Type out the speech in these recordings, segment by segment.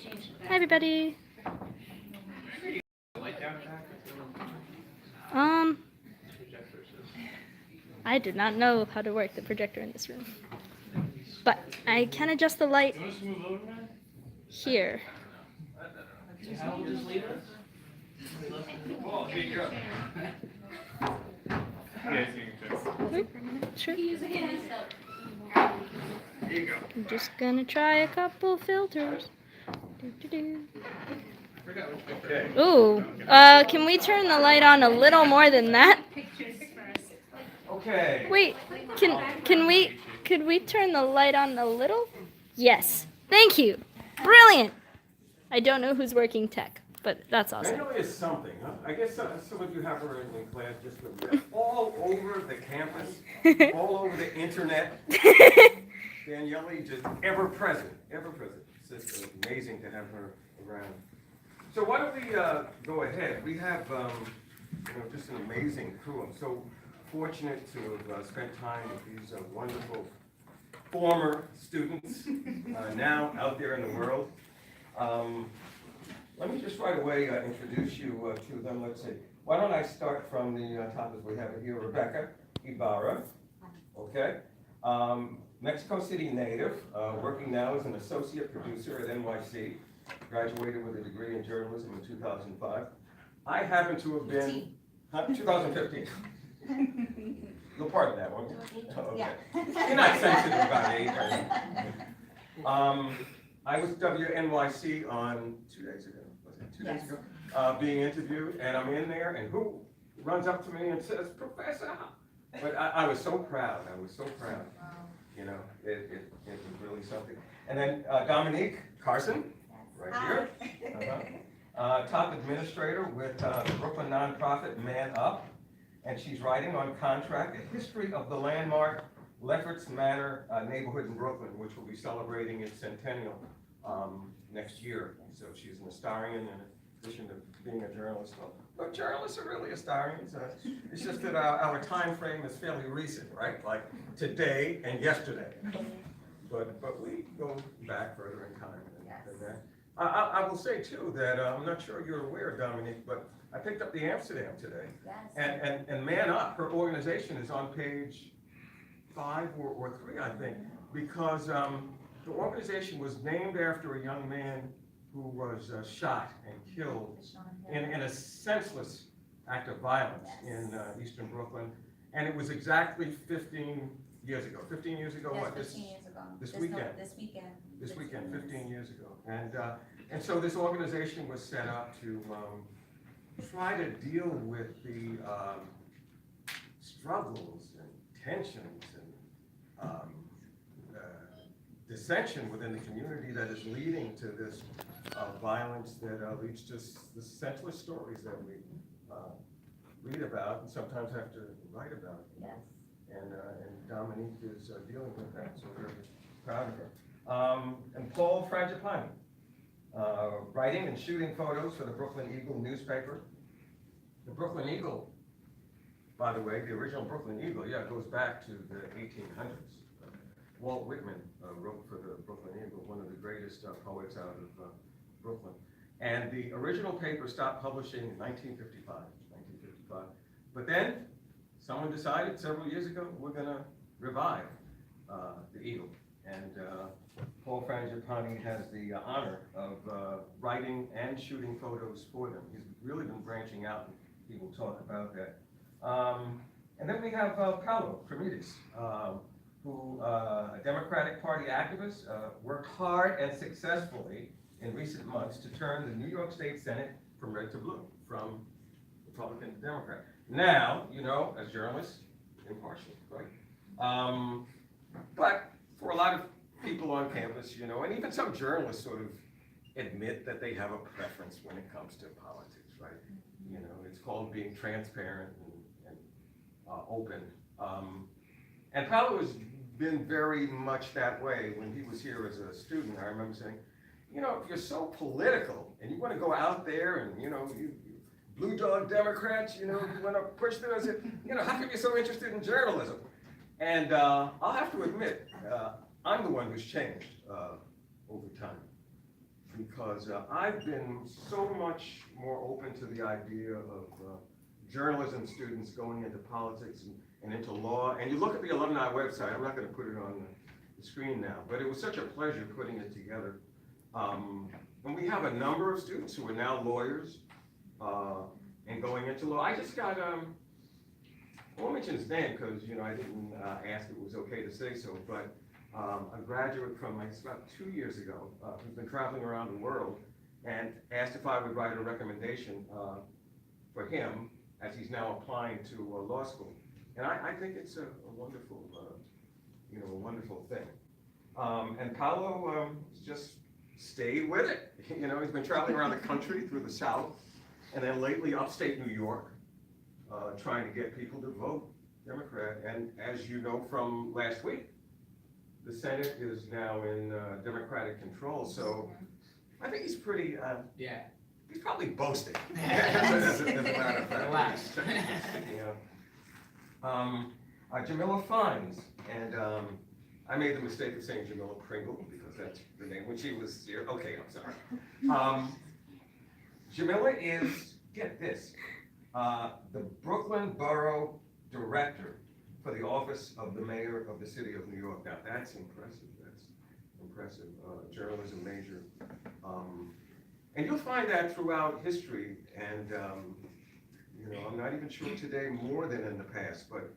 Hi, everybody. I did not know how to work the projector in this room, but I can adjust the light here. Sure. I'm just gonna try a couple filters. Ooh, can we turn the light on a little more than that? Okay. Wait, could we turn the light on a little? Yes. Thank you. Brilliant. I don't know who's working tech, but that's awesome. Manually is something, huh? I guess some of you have her in class just with all over the campus, all over the internet. Danielle just ever present, ever present. It's just amazing to have her around. So why don't we go ahead? We have just an amazing crew. I'm so fortunate to have spent time with these wonderful former students now out there in the world. Let me just right away introduce you to them. Let's see. Why don't I start from the top as we have it here? Rebecca Ibarra, okay? Mexico City native, working now as an associate producer at NYC, graduated with a degree in journalism in 2005. I happen to have been, 2015. You'll pardon that one. Okay. Yeah. You're not sensitive about age, right? I was WNYC on 2 days ago, was it 2 days ago? Being interviewed, and I'm in there, and who runs up to me and says, "Professor"? But I was so proud, You know, it was really something. And then Dominique Carson, right here. Top administrator with the Brooklyn nonprofit Man Up. And she's writing on contract a history of the landmark Lefferts Manor neighborhood in Brooklyn, which will be celebrating its centennial next year. So she's an historian in addition to being a journalist. But journalists are really historians. It's just that our time frame is fairly recent, right? Like today and yesterday. But we go back further in time than that. I will say too that I'm not sure you're aware, Dominique, but I picked up the Amsterdam today. Yes. And Man Up, her organization is on page 5 or 3, I think, because the organization was named after a young man who was shot and killed in a senseless act of violence in eastern Brooklyn. And it was exactly 15 years ago. 15 years ago, yes, what? 15 years ago. This weekend. This weekend, 15 years ago. And so this organization was set up to try to deal with the struggles and tensions and dissension within the community that is leading to this violence that leads to the senseless stories that we read about and sometimes have to write about. Yes. And Dominique is dealing with that, so we're proud of her. And Paul Frangipani, writing and shooting photos for the Brooklyn Eagle newspaper. The Brooklyn Eagle, by the way, the original Brooklyn Eagle, goes back to the 1800s. Walt Whitman wrote for the Brooklyn Eagle, one of the greatest poets out of Brooklyn. And the original paper stopped publishing in 1955. But then someone decided several years ago, we're going to revive the Eagle. And Paul Frangipani has the honor of writing and shooting photos for them. He's really been branching out, and he will talk about that. And then we have Paolo Cremides, who, a Democratic Party activist, worked hard and successfully in recent months to turn the New York State Senate from red to blue, from Republican to Democrat. Now, as journalists, impartial, right? But for a lot of people on campus, and even some journalists sort of admit that they have a preference when it comes to politics, right? It's called being transparent and open. And Paolo has been very much that way when he was here as a student. I remember saying, if you're so political and you want to go out there and, you blue dog Democrats, you want to push through, I said, how come you're so interested in journalism? And I'll have to admit, I'm the one who's changed over time. because I've been so much more open to the idea of journalism students going into politics and into law. And you look at the alumni website, I'm not going to put it on the screen now, but it was such a pleasure putting it together. And we have a number of students who are now lawyers and going into law. I just got, I won't mention his name because, you know, I didn't ask if it was okay to say so, but a graduate from, I guess, about 2 years ago, who's been traveling around the world and asked if I would write a recommendation for him as he's now applying to law school. And I think it's a wonderful, you know, a wonderful thing. And Paolo just stayed with it. You know, he's been traveling around the country through the South, and then lately upstate New York, trying to get people to vote Democrat. And as you know from last week, the Senate is now in Democratic control. So I think he's pretty, Yeah. he's probably boasting. as a matter of fact. Relax. Jamila Fines, and I made the mistake of saying Jamila Pringle because that's the name when she was here. Okay, I'm sorry. Jamila is, get this, the Brooklyn Borough Director for the office of the mayor of the city of New York. Now that's impressive. That's impressive. Journalism major, and you'll find that throughout history. And you know, I'm not even sure today more than in the past, but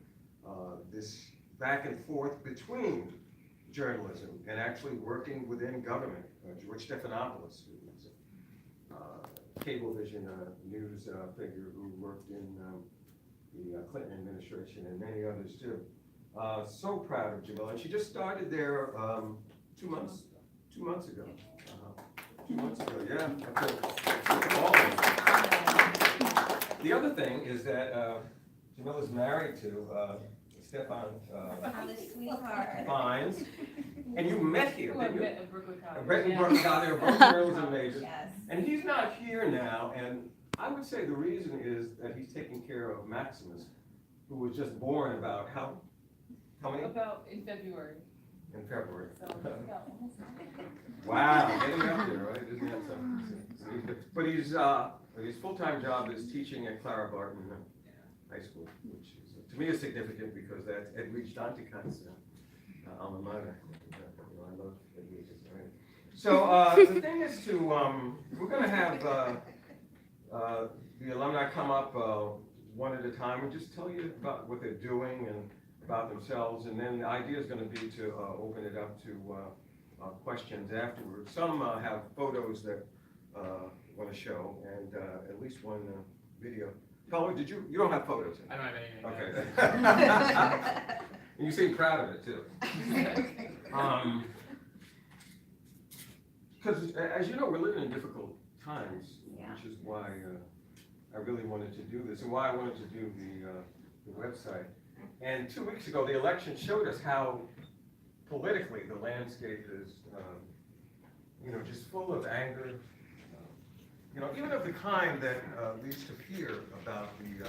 this back and forth between journalism and actually working within government. George Stephanopoulos, who was a Cablevision news figure who worked in the Clinton administration and many others too. So proud of Jamila. And she just started there 2 months ago. 2 months ago, yeah. The other thing is that Jamila's married to Stefan sweetheart. Fines, and you met here, didn't you? At Brooklyn College. Brooklyn College, they were both journalism majors. Yes. And he's not here now, and I would say the reason is that he's taking care of Maximus, who was just born about how many? About in February. In February. So, Wow, getting up there, right? Isn't that something? But his full-time job is teaching at Clara Barton High School, which is, to me, is significant because that's Edwidge Danticat's alma mater. You know, I love Edwidge. Right? So the thing is to, we're going to have the alumni come up one at a time and just tell you about what they're doing and about themselves, and then the idea is going to be to open it up to questions afterwards. Some have photos that want to show, and at least one video. Paolo, you don't have photos? I don't have anything. Okay. And you seem proud of it too. Because as you know, we're living in difficult times, which is why I really wanted to do this and why I wanted to do the website. And 2 weeks ago, the election showed us how politically the landscape is, you know, just full of anger. You know, even of the kind that leads to fear about the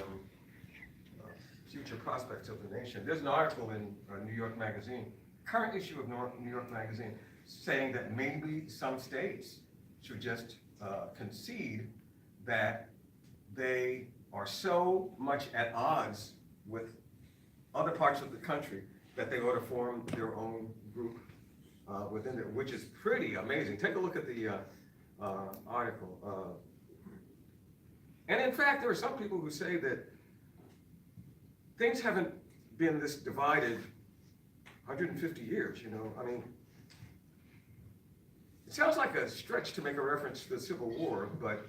future prospects of the nation. There's an article in New York Magazine, current issue of New York Magazine, saying that maybe some states should just concede that they are so much at odds with other parts of the country that they ought to form their own group within it, which is pretty amazing. Take a look at the article. And in fact, there are some people who say that things haven't been this divided 150 years, you know. I mean, it sounds like a stretch to make a reference to the Civil War, but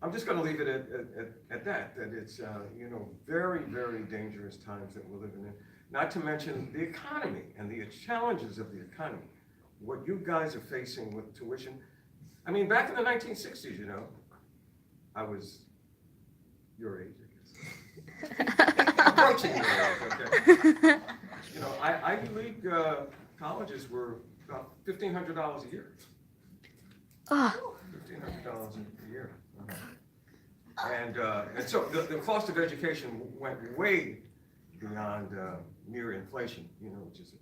I'm just going to leave it at that it's, you know, very, very dangerous times that we're living in. Not to mention the economy and the challenges of the economy. What you guys are facing with tuition. I mean, back in the 1960s, you know, I was your age, I guess. Approaching your age, okay. You know, Ivy League colleges were about $1,500 a year. Oh. $1,500 a year. And so the cost of education went way beyond mere inflation, you know, which is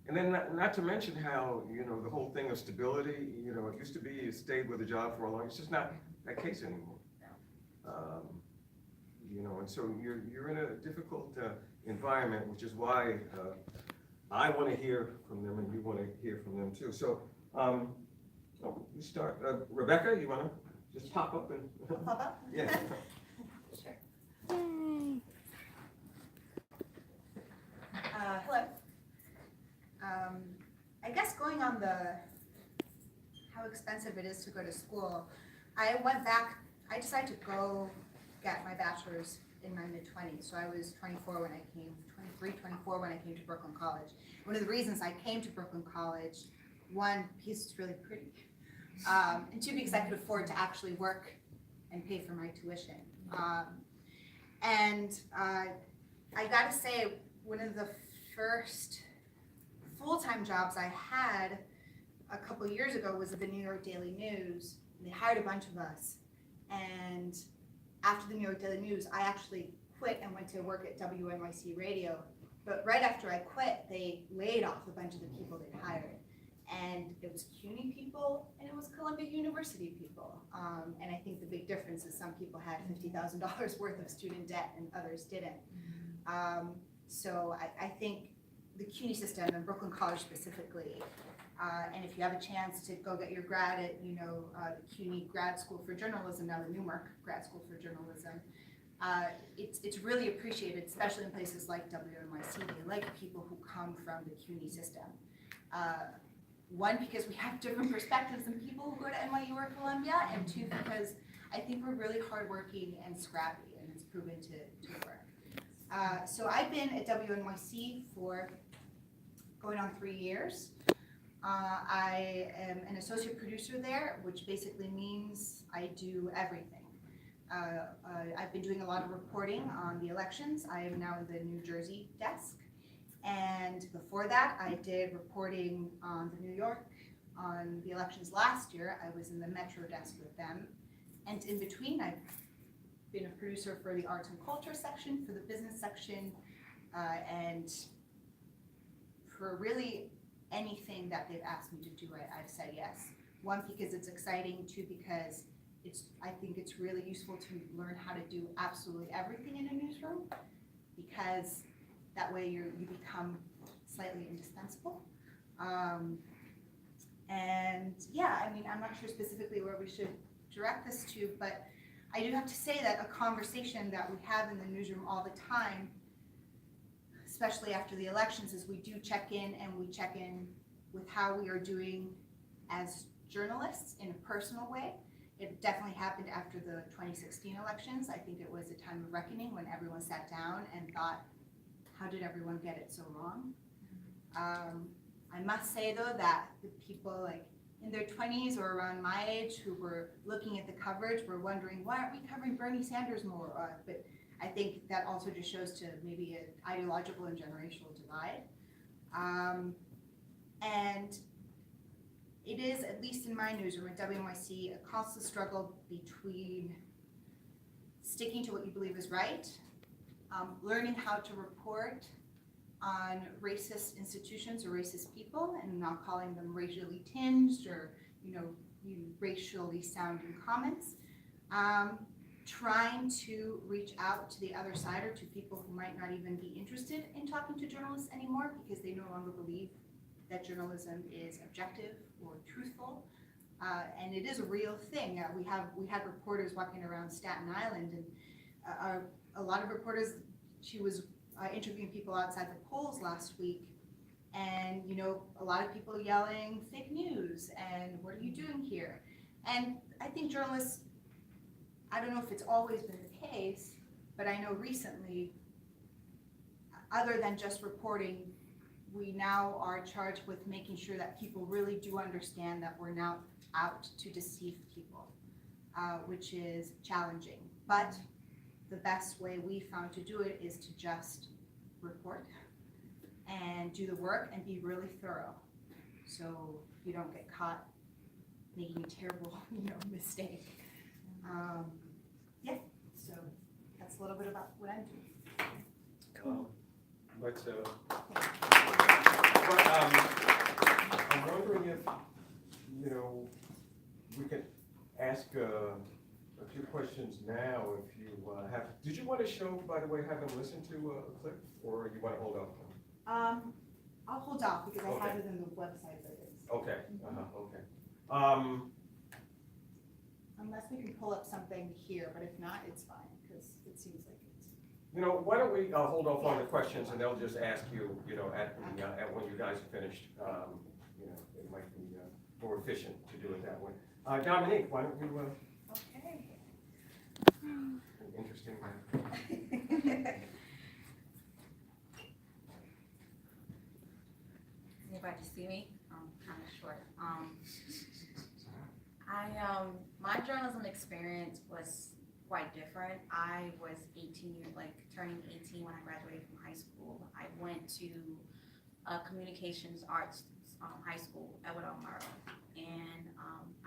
And then not to mention how, the whole thing of stability, it used to be you stayed with a job for a long, it's just not that case anymore. And so you're in a difficult environment, which is why I want to hear from them and you want to hear from them too. So we start, Rebecca, you want to just pop up and? Pop up? Yeah. Sure. Yay. Hello. I guess going on how expensive it is to go to school, I decided to go get my bachelor's in my mid-20s. So I was 24 when I came, 23, 24 when I came to Brooklyn College. One of the reasons I came to Brooklyn College, one, because it's really pretty, and two, because I could afford to actually work and pay for my tuition. I gotta say, one of the first full-time jobs I had a couple years ago was at the New York Daily News. They hired a bunch of us, and after the New York Daily News, I actually quit and went to work at WNYC Radio. But right after I quit, they laid off a bunch of the people they'd hired. And it was CUNY people, and it was Columbia University people. And I think the big difference is some people had $50,000 worth of student debt and others didn't. So I think the CUNY system and Brooklyn College specifically, and if you have a chance to go get your grad at, the CUNY Grad School for Journalism, now the Newmark Grad School for Journalism, it's really appreciated, especially in places like WNYC. They like people who come from the CUNY system. One, because we have different perspectives than people who go to NYU or Columbia, and two, because I think we're really hardworking and scrappy, and it's proven to work. So I've been at WNYC for going on 3 years. I am an associate producer there, which basically means I do everything. I've been doing a lot of reporting on the elections. I am now in the New Jersey desk. And before that, I did reporting on New York on the elections last year. I was in the Metro desk with them. And in between, I've been a producer for the arts and culture section, for the business section, and for really anything that they've asked me to do, I've said yes. One, because it's exciting. Two, because I think it's really useful to learn how to do absolutely everything in a newsroom, because that way you become slightly indispensable. And yeah, I mean, I'm not sure specifically where we should direct this to, but I do have to say that a conversation that we have in the newsroom all the time, especially after the elections, is we do check in, and we check in with how we are doing as journalists in a personal way. It definitely happened after the 2016 elections. I think it was a time of reckoning when everyone sat down and thought, how did everyone get it so wrong? I must say though that the people like in their 20s or around my age who were looking at the coverage were wondering, why aren't we covering Bernie Sanders more? But I think that also just shows to maybe an ideological and generational divide. And it is, at least in my newsroom at WNYC, a constant struggle between sticking to what you believe is right, learning how to report on racist institutions or racist people and not calling them racially tinged or racially sounding comments, trying to reach out to the other side or to people who might not even be interested in talking to journalists anymore because they no longer believe that journalism is objective or truthful, and it is a real thing. We had reporters walking around Staten Island, and a lot of reporters. She was interviewing people outside the polls last week, and a lot of people yelling fake news and what are you doing here? And I think journalists, I don't know if it's always been the case, but I know recently, other than just reporting, we now are charged with making sure that people really do understand that we're now out to deceive people, which is challenging. But the best way we found to do it is to just report and do the work and be really thorough, so you don't get caught making a terrible, mistake. Yeah, so that's a little bit about what I'm doing. Let's But, I'm wondering if, you know, we could ask a few questions now if you have. Did you want to show, by the way, have them listen to a clip, or you want to hold off? I'll hold off because I Okay. have it in the website, but it's, Okay, okay. unless we can pull up something here, but if not, it's fine, because it seems like it's. You know, why don't we hold off on the questions and they'll just ask you, you know, at when you guys are finished. You know, it might be more efficient to do it that way. Dominique, why don't you, Okay. an interesting. Anybody see me? I'm kind of short. My journalism experience was quite different. I was 18 years, like turning 18 when I graduated from high school. I went to a communications arts high school, Edward L. Murrow, and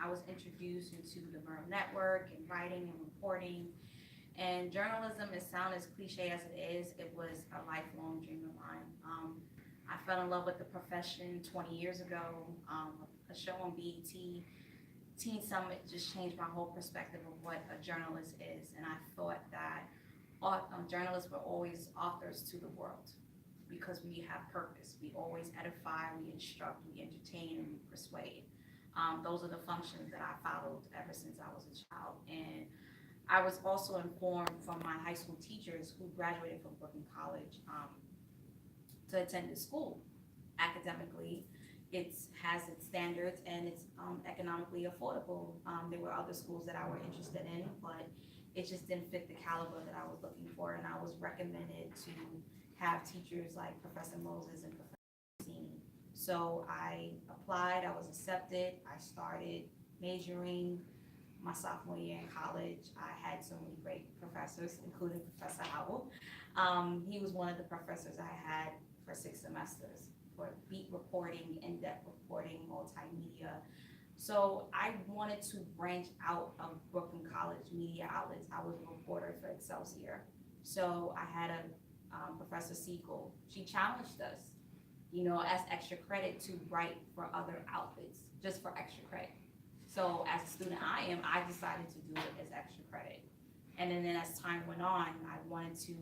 I was introduced into the Murrow Network and writing and reporting. And journalism, as sound as cliche as it is, it was a lifelong dream of mine. I fell in love with the profession 20 years ago. A show on BET, Teen Summit, just changed my whole perspective of what a journalist is. And I thought that journalists were always authors to the world because we have purpose. We always edify, we instruct, we entertain, and we persuade. Those are the functions that I followed ever since I was a child. And I was also informed from my high school teachers who graduated from Brooklyn College to attend the school. Academically, it has its standards and it's economically affordable. There were other schools that I were interested in, but it just didn't fit the caliber that I was looking for. And I was recommended to have teachers like Professor Moses and Professor Cassini. So I applied, I was accepted, I started majoring my sophomore year in college. I had so many great professors, including Professor Howell. He was one of the professors I had for 6 semesters for beat reporting, in-depth reporting, multimedia. So I wanted to branch out of Brooklyn College media outlets. I was a reporter for Excelsior. So I had a Professor Siegel. She challenged us, you know, as extra credit to write for other outlets, just for extra credit. So as a student I decided to do it as extra credit. And then as time went on, I wanted to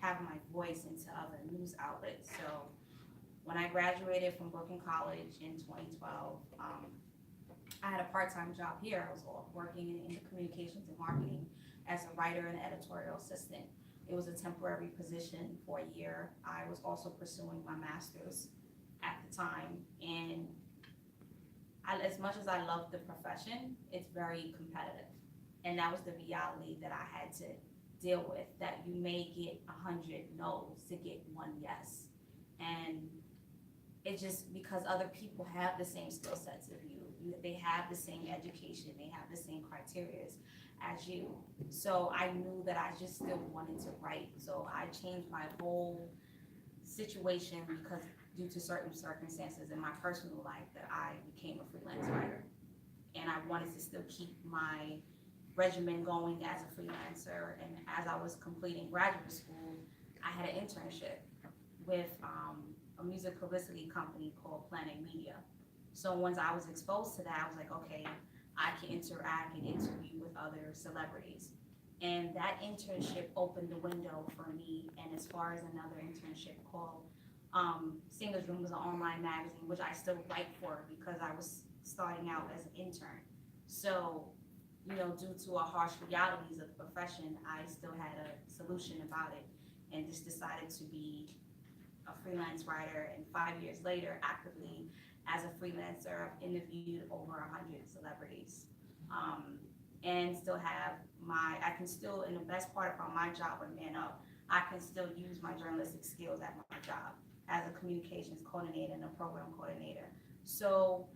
have my voice into other news outlets. So when I graduated from Brooklyn College in 2012, I had a part-time job here. I was working in communications and marketing as a writer and editorial assistant. It was a temporary position for a year. I was also pursuing my master's at the time. And as much as I love the profession, it's very competitive. And that was the reality that I had to deal with, that you may get 100 no's to get 1 yes. And it's just because other people have the same skill sets of you. They have the same education, they have the same criteria as you. So I knew that I just still wanted to write. So I changed my whole situation because due to certain circumstances in my personal life that I became a freelance writer. And I wanted to still keep my regimen going as a freelancer. And as I was completing graduate school, I had an internship with a music publicity company called Planet Media. So once I was exposed to that, I was like, okay, I can interact and interview with other celebrities. And that internship opened the window for me. And as far as another internship called Singer's Room, was an online magazine, which I still write for because I was starting out as an intern. So, you know, due to a harsh realities of the profession, I still had a solution about it and just decided to be a freelance writer. And 5 years later, actively as a freelancer, I've interviewed over 100 celebrities. And still have I can still, in the best part about my job with Man Up, I can still use my journalistic skills at my job as a communications coordinator and a program coordinator. So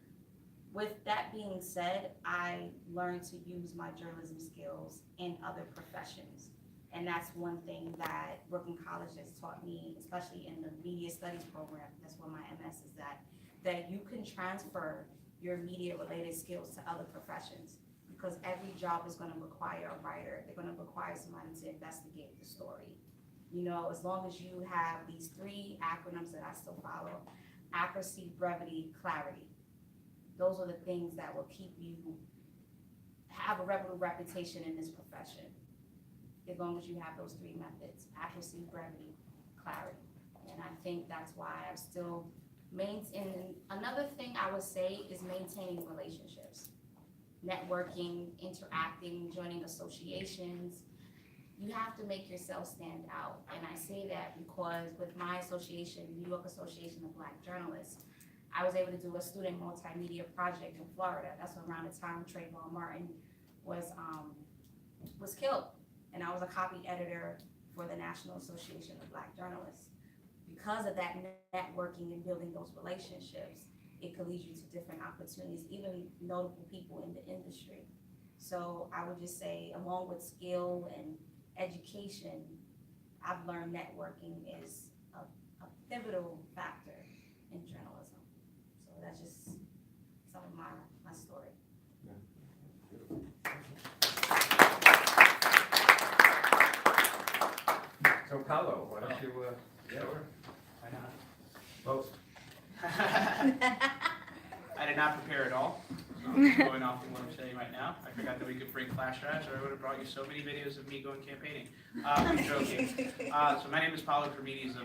with that being said, I learned to use my journalism skills in other professions. And that's one thing that Brooklyn College has taught me, especially in the media studies program, that's where my MS is at, that you can transfer your media related skills to other professions. Because every job is going to require a writer. They're going to require somebody to investigate the story. You know, as long as you have these 3 acronyms that I still follow, accuracy, brevity, clarity. Those are the things that will keep you, have a reputable reputation in this profession. As long as you have those three methods: accuracy, brevity, clarity. And I think that's why I'm still maintaining. Another thing I would say is maintaining relationships, networking, interacting, joining associations. You have to make yourself stand out. And I say that because with my association, New York Association of Black Journalists, I was able to do a student multimedia project in Florida. That's around the time Trayvon Martin was killed. And I was a copy editor for the National Association of Black Journalists. Because of that networking and building those relationships, it could lead you to different opportunities, even notable people in the industry. So I would just say, along with skill and education, I've learned networking is a pivotal factor in journalism. So that's just some of my story. So Paolo, why don't you, Sure. Why not? both? I did not prepare at all. So I'm going off from what I'm saying right now. I forgot that we could bring flash drives, or I would have brought you so many videos of me going campaigning. I'm joking. So my name is Paulo Cremides.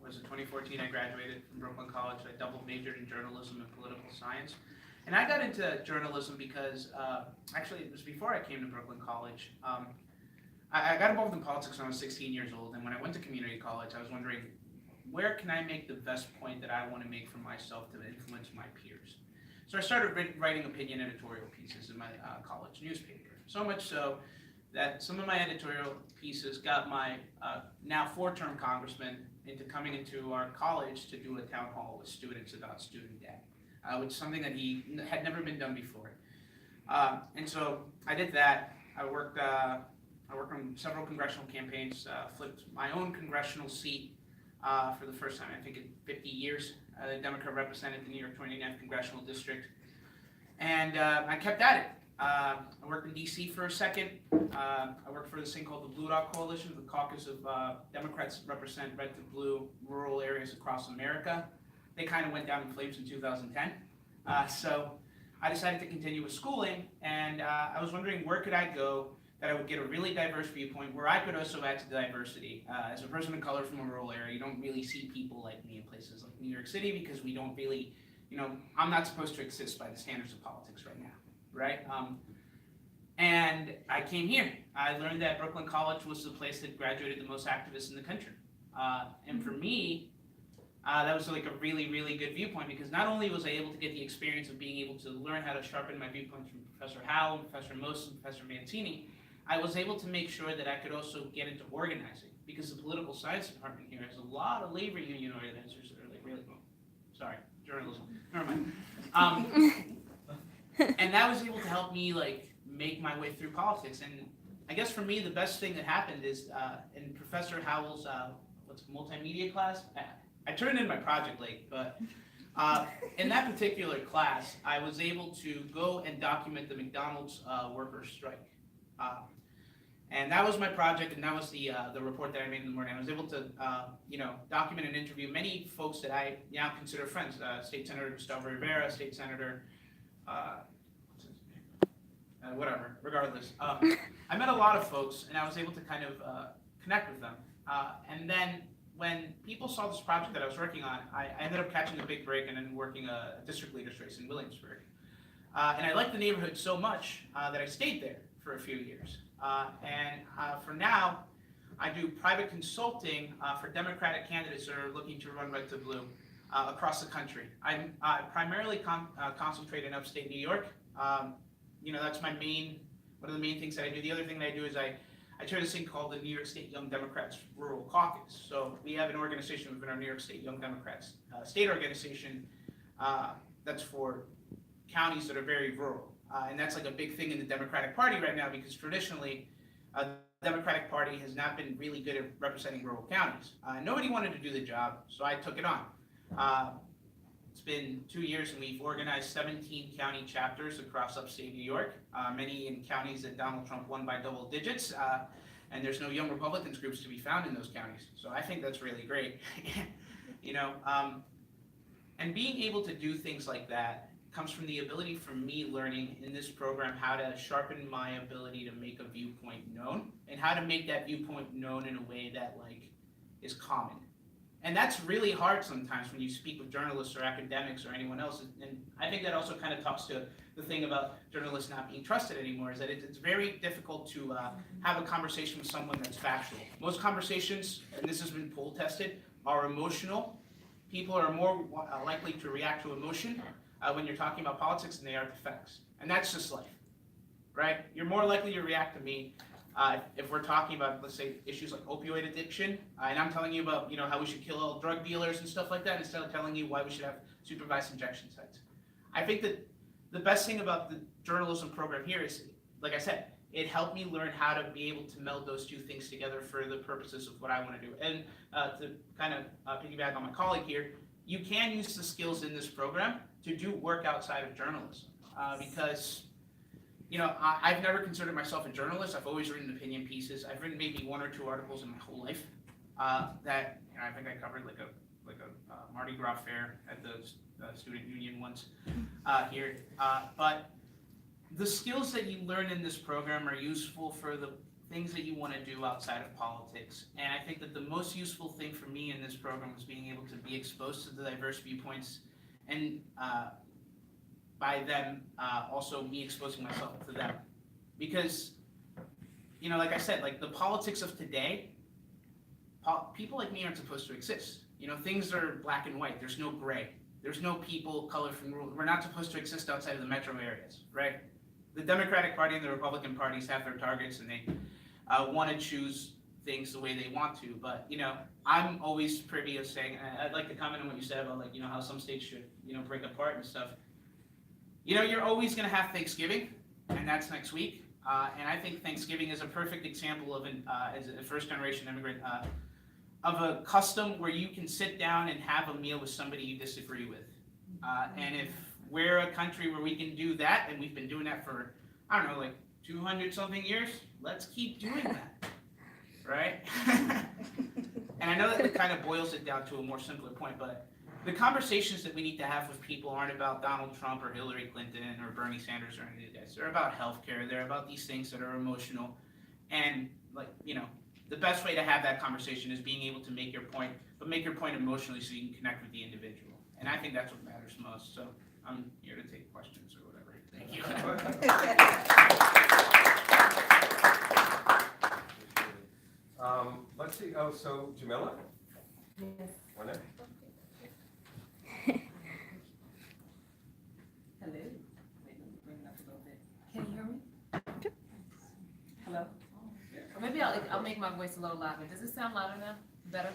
Was in 2014. I graduated from Brooklyn College. I double majored in journalism and political science. And I got into journalism because, actually, it was before I came to Brooklyn College. I got involved in politics when I was 16 years old, and when I went to community college, I was wondering, where can I make the best point that I want to make for myself to influence my peers? So I started writing opinion editorial pieces in my college newspaper. So much so that some of my editorial pieces got my now 4-term congressman into coming into our college to do a town hall with students about student debt, which is something that he had never been done before. And so I did that. I worked on several congressional campaigns, flipped my own congressional seat for the first time, I think, in 50 years. The Democrat represented the New York 29th Congressional District. And I kept at it. I worked in DC for a second. I worked for this thing called the Blue Dog Coalition, the caucus of Democrats that represent red to blue rural areas across America. They kind of went down in flames in 2010. So I decided to continue with schooling, and I was wondering, where could I go that I would get a really diverse viewpoint, where I could also add to diversity. As a person of color from a rural area, you don't really see people like me in places like New York City, because we don't really, I'm not supposed to exist by the standards of politics right now, right? And I came here. I learned that Brooklyn College was the place that graduated the most activists in the country. And for me, that was like a really, really good viewpoint, because not only was I able to get the experience of being able to learn how to sharpen my viewpoints from Professor Howell, Professor Most, and Professor Mancini, I was able to make sure that I could also get into organizing, because the political science department here has a lot of labor union organizers that are like really, sorry, journalism, never mind. And that was able to help me like make my way through politics. And I guess for me, the best thing that happened is in Professor Howell's multimedia class, I turned in my project late, but in that particular class, I was able to go and document the McDonald's workers' strike. And that was my project, and that was the report that I made in the morning. I was able to, document and interview many folks that I now consider friends. State Senator Gustavo Rivera, State Senator, whatever, regardless. I met a lot of folks, and I was able to kind of connect with them. And then when people saw this project that I was working on, I ended up catching a big break and then working a district leader's race in Williamsburg. And I liked the neighborhood so much that I stayed there for a few years. And for now, I do private consulting for Democratic candidates that are looking to run red to blue across the country. I primarily concentrate in upstate New York. That's one of the main things that I do. The other thing that I do is I chair this thing called the New York State Young Democrats Rural Caucus. So we have an organization within our New York State Young Democrats state organization that's for counties that are very rural. And that's like a big thing in the Democratic Party right now, because traditionally, the Democratic Party has not been really good at representing rural counties. Nobody wanted to do the job, so I took it on. It's been 2 years, and we've organized 17 county chapters across upstate New York, many in counties that Donald Trump won by double digits, and there's no young Republicans groups to be found in those counties. So I think that's really great. And being able to do things like that comes from the ability for me learning in this program how to sharpen my ability to make a viewpoint known and how to make that viewpoint known in a way that like is common. And that's really hard sometimes when you speak with journalists or academics or anyone else. And I think that also kind of talks to the thing about journalists not being trusted anymore, is that it's very difficult to have a conversation with someone that's factual. Most conversations, and this has been poll tested, are emotional. People are more likely to react to emotion when you're talking about politics than they are to facts. And that's just life, right? You're more likely to react to me if we're talking about, let's say, issues like opioid addiction, and I'm telling you about, how we should kill all drug dealers and stuff like that, instead of telling you why we should have supervised injection sites. I think that the best thing about the journalism program here is, like I said, it helped me learn how to be able to meld those two things together for the purposes of what I want to do. And to kind of piggyback on my colleague here, you can use the skills in this program to do work outside of journalism, because I've never considered myself a journalist. I've always written opinion pieces. I've written maybe 1 or 2 articles in my whole life that I think I covered like a Mardi Gras fair at the student union once here. But the skills that you learn in this program are useful for the things that you want to do outside of politics. And I think that the most useful thing for me in this program was being able to be exposed to the diverse viewpoints, and by them, also me exposing myself to them. Because, like I said, like the politics of today, people like me aren't supposed to exist. Things are black and white. There's no gray. There's no people, color from rule. We're not supposed to exist outside of the metro areas, right? The Democratic Party and the Republican parties have their targets, and they want to choose things the way they want to. But, I'm always privy of saying, I'd like to comment on what you said about like, how some states should, break apart and stuff. You're always going to have Thanksgiving, and that's next week. And I think Thanksgiving is a perfect example of as a first-generation immigrant, of a custom where you can sit down and have a meal with somebody you disagree with. And if we're a country where we can do that, and we've been doing that for, I don't know, like 200-something years, let's keep doing that, right? And I know that it kind of boils it down to a more simpler point, but the conversations that we need to have with people aren't about Donald Trump or Hillary Clinton or Bernie Sanders or any of these guys. They're about healthcare. They're about these things that are emotional. And the best way to have that conversation is being able to make your point, but make your point emotionally so you can connect with the individual. And I think that's what matters most. So I'm here to take questions or whatever. Thank you. Let's see. Oh, so Jamila? Yes. One there? Hello. Wait, let me bring it up a little bit. Can you hear me? Hello? Or maybe I'll make my voice a little louder. Does it sound louder now? Better?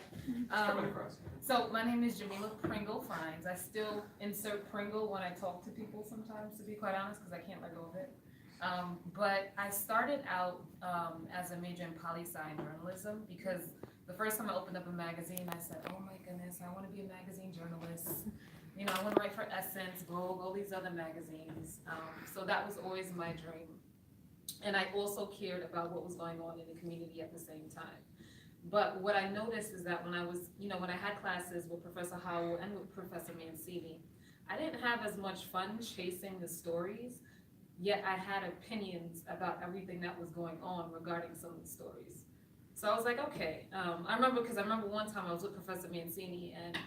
Coming across. So my name is Jamila Pringle Fines. I still insert Pringle when I talk to people sometimes, to be quite honest, because I can't let go of it. But I started out as a major in poli-sci journalism because the first time I opened up a magazine, I said, oh my goodness, I want to be a magazine journalist. I want to write for Essence, Vogue, all these other magazines. So that was always my dream. And I also cared about what was going on in the community at the same time. But what I noticed is that when I was, when I had classes with Professor Howell and with Professor Mancini, I didn't have as much fun chasing the stories, yet I had opinions about everything that was going on regarding some of the stories. So I was like, okay. I remember one time I was with Professor Mancini and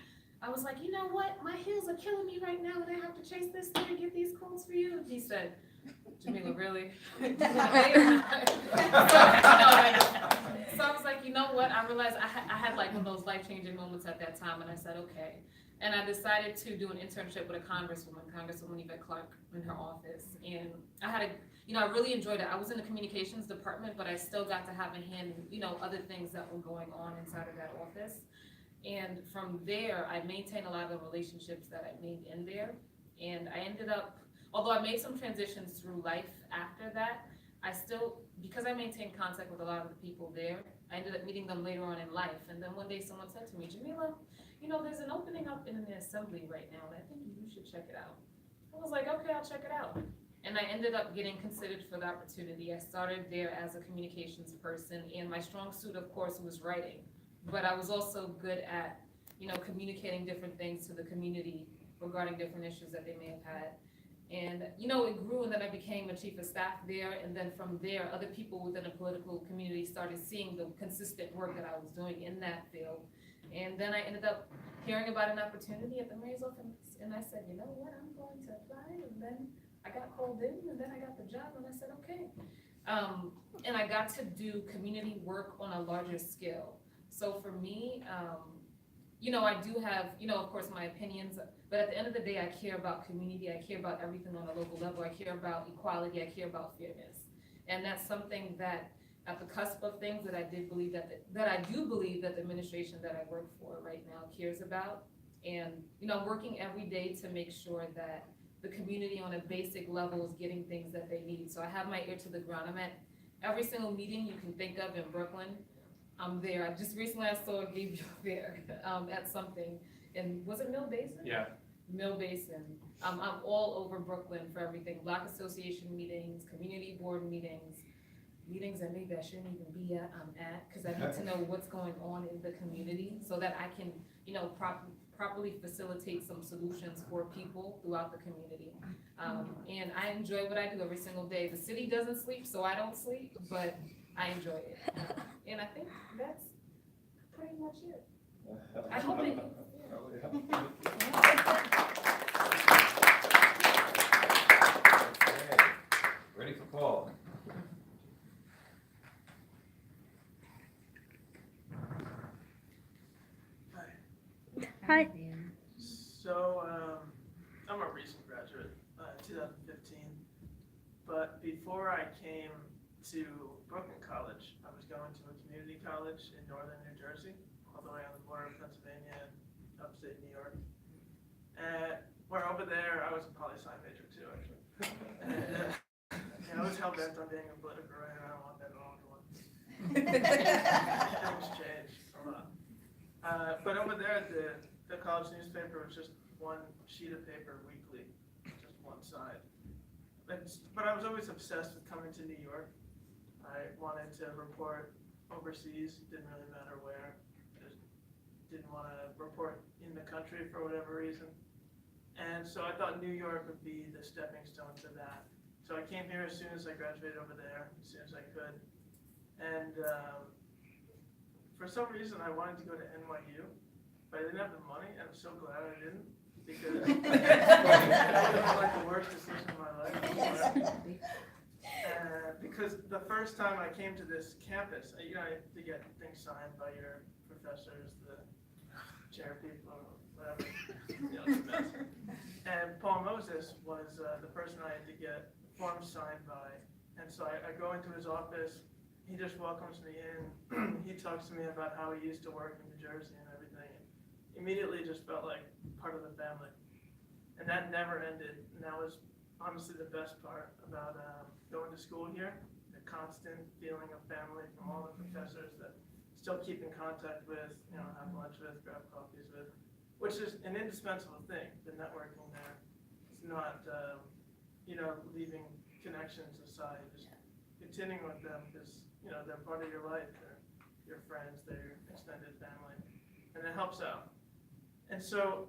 I was like, you know what? My heels are killing me right now and I have to chase this thing and get these quotes for you. And he said, Jamila, really? So I was like, you know what? I realized I had like one of those life-changing moments at that time, and I said, okay. And I decided to do an internship with a Congresswoman Yvette Clarke, in her office. And I had I really enjoyed it. I was in the communications department, but I still got to have a hand in, other things that were going on inside of that office. And from there, I maintained a lot of the relationships that I made in there. And I ended up, although I made some transitions through life after that, I still, because I maintained contact with a lot of the people there, I ended up meeting them later on in life. And then one day someone said to me, Jamila, there's an opening up in the assembly right now, and I think you should check it out. I was like, okay, I'll check it out. And I ended up getting considered for the opportunity. I started there as a communications person, and my strong suit, of course, was writing. But I was also good at, communicating different things to the community regarding different issues that they may have had. And, you know, it grew, and then I became a chief of staff there, and then from there, other people within the political community started seeing the consistent work that I was doing in that field. And then I ended up hearing about an opportunity at the mayor's office, and I said, you know what, I'm going to apply, and then I got called in, and then I got the job, and I said, okay. And I got to do community work on a larger scale. So for me, you know, I do have, you know, of course, my opinions, but at the end of the day, I care about community, I care about everything on a local level, I care about equality, I care about fairness. And that's something that, at the cusp of things, that I did believe that I do believe that the administration that I work for right now cares about. And, you know, working every day to make sure that the community on a basic level is getting things that they need. So I have my ear to the ground. I'm at every single meeting you can think of in Brooklyn. I'm there. Just recently I saw Gabriel there at something, and was it Mill Basin? Yeah. Mill Basin. I'm all over Brooklyn for everything. Block association meetings, community board meetings that maybe I shouldn't even be at, I'm at, because I need to know what's going on in the community so that I can, you know, properly facilitate some solutions for people throughout the community. And I enjoy what I do every single day. The city doesn't sleep, so I don't sleep, but I enjoy it. And I think that's pretty much it. I hope it. Okay. Ready for Paul? Hi. So, I'm a recent graduate, 2015, but before I came to Brooklyn College, I was going to a community college in northern New Jersey, all the way on the border of Pennsylvania and upstate New York. And where over there, I was a poli-sci major too, actually. And I was hell-bent on being a political writer. I don't want that wrong one. Things changed a lot. But over there, the college newspaper was just one sheet of paper weekly, just one side. But I was always obsessed with coming to New York. I wanted to report overseas, didn't really matter where. I just didn't want to report in the country for whatever reason. And so I thought New York would be the stepping stone to that. So I came here as soon as I graduated over there, as soon as I could. And for some reason, I wanted to go to NYU, but I didn't have the money, and I'm so glad I didn't, because that would have been like the worst decision of my life. Because the first time I came to this campus, you know, I had to get things signed by your professors, the chair people, whatever, you know, it's a mess. And Paul Moses was the person I had to get forms signed by, and so I go into his office. He just welcomes me in. He talks to me about how he used to work in New Jersey and everything. And immediately just felt like part of the family. And that never ended. And that was honestly the best part about going to school here. The constant feeling of family from all the professors that still keep in contact with, you know, have lunch with, grab coffees with, which is an indispensable thing, the networking there. It's not, you know, leaving connections aside, just continuing with them because, you know, they're part of your life, they're your friends, they're your extended family, and it helps out. And so,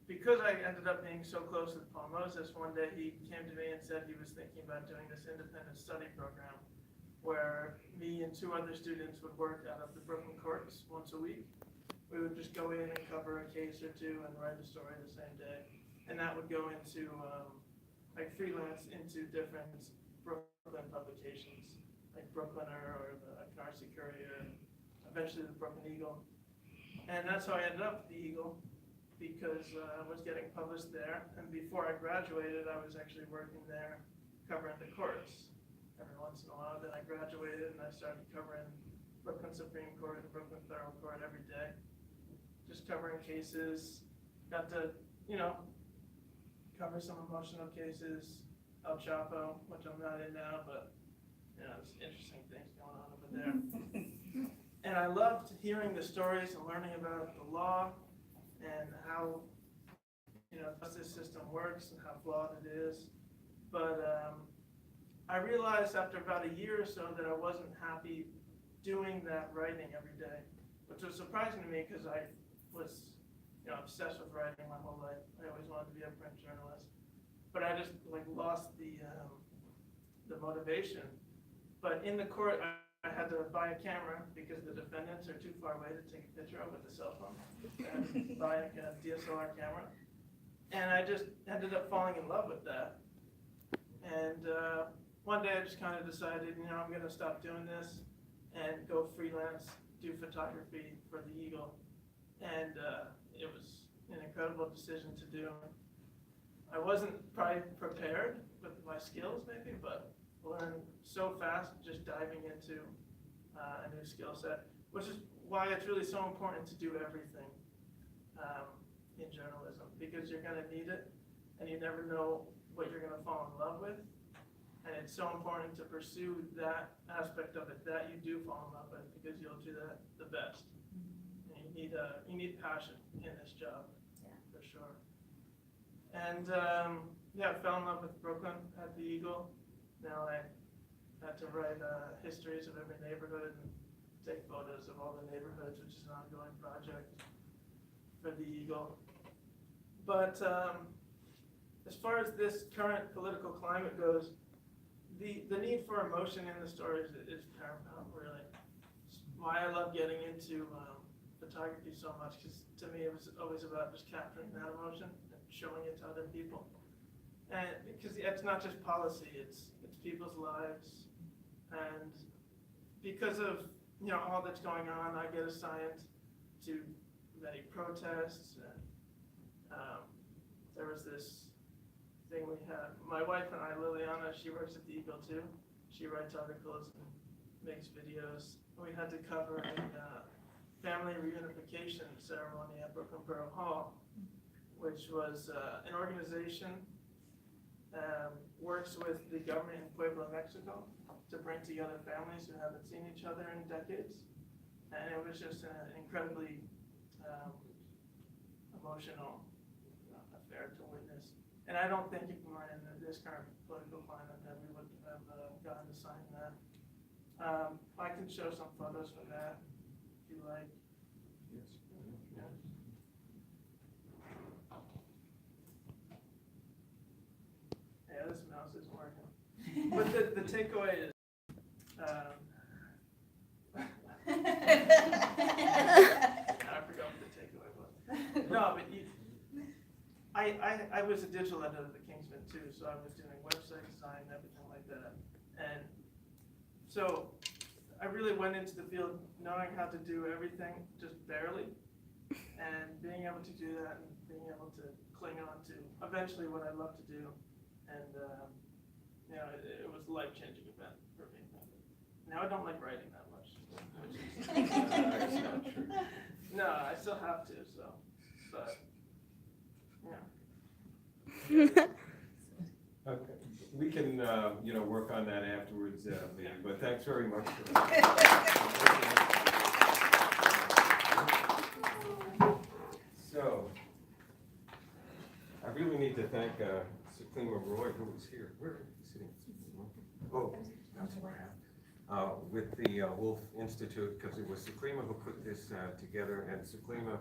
because I ended up being so close with Paul Moses, one day he came to me and said he was thinking about doing this independent study program where me and two other students would work out of the Brooklyn courts once a week. We would just go in and cover a case or two and write a story the same day. And that would go into, like freelance into different Brooklyn publications, like Brooklyner or the Canarsie Courier, and eventually the Brooklyn Eagle. And that's how I ended up at the Eagle, because I was getting published there. And before I graduated, I was actually working there covering the courts every once in a while. Then I graduated and I started covering Brooklyn Supreme Court and Brooklyn Federal Court every day. Just covering cases, got to, you know, cover some emotional cases, El Chapo, which I'm not in now, but, you know, there's interesting things going on over there. And I loved hearing the stories and learning about the law and how, you know, the justice system works and how flawed it is. But I realized after about a year or so that I wasn't happy doing that writing every day, which was surprising to me because I was obsessed with writing my whole life. I always wanted to be a print journalist, but I just lost the motivation. But in the court, I had to buy a camera because the defendants are too far away to take a picture of with a cell phone. I had to buy a DSLR camera, and I just ended up falling in love with that. And one day I just kind of decided, I'm going to stop doing this and go freelance, do photography for the Eagle. And it was an incredible decision to do. I wasn't probably prepared with my skills maybe, but learned so fast just diving into a new skill set, which is why it's really so important to do everything in journalism, because you're going to need it and you never know what you're going to fall in love with. And it's so important to pursue that aspect of it that you do fall in love with, because you'll do that the best. And you need passion in this job, for sure. And I fell in love with Brooklyn at the Eagle. Now I had to write histories of every neighborhood and take photos of all the neighborhoods, which is an ongoing project for the Eagle. But as far as this current political climate goes, the need for emotion in the stories is paramount, really. It's why I love getting into photography so much, because to me it was always about just capturing that emotion and showing it to other people. And because it's not just policy, it's people's lives. And because of all that's going on, I get assigned to many protests. And there was this thing we had. My wife and I, Liliana, she works at the Eagle too. She writes articles and makes videos. We had to cover a family reunification ceremony at Brooklyn Borough Hall, which was an organization works with the government in Puebla, Mexico, to bring together families who haven't seen each other in decades. And it was just an incredibly emotional affair to witness. And I don't think if we were in this current political climate that we would have gotten to sign that. I can show some photos from that if you like. Yes. Yeah, this mouse isn't working. But the takeaway is, I forgot what the takeaway was. No, but I was a digital editor at the Kingsman too, so I was doing website design and everything like that. And so I really went into the field knowing how to do everything just barely, and being able to do that and being able to cling on to eventually what I love to do. And it was a life-changing event for me. Now I don't like writing that much, which is That's not true. no, I still have to, so, but, Okay, we can, work on that afterwards, Lee, but thanks very much for that. So, I really need to thank Seklima Roy, who was here. Where are you sitting? Oh, that's where I am. With the Wolf Institute, because it was Seklima who put this together, and Seklima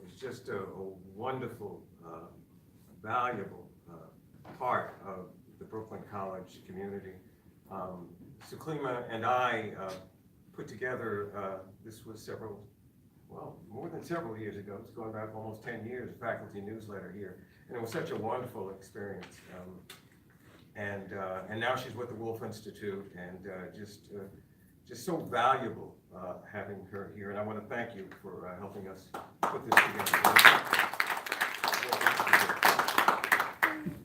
is just a wonderful, valuable part of the Brooklyn College community. Seklima and I put together, this was more than several years ago. It's going back almost 10 years, a faculty newsletter here. And it was such a wonderful experience. And now she's with the Wolf Institute, and just so valuable having her here. And I want to thank you for helping us put this together.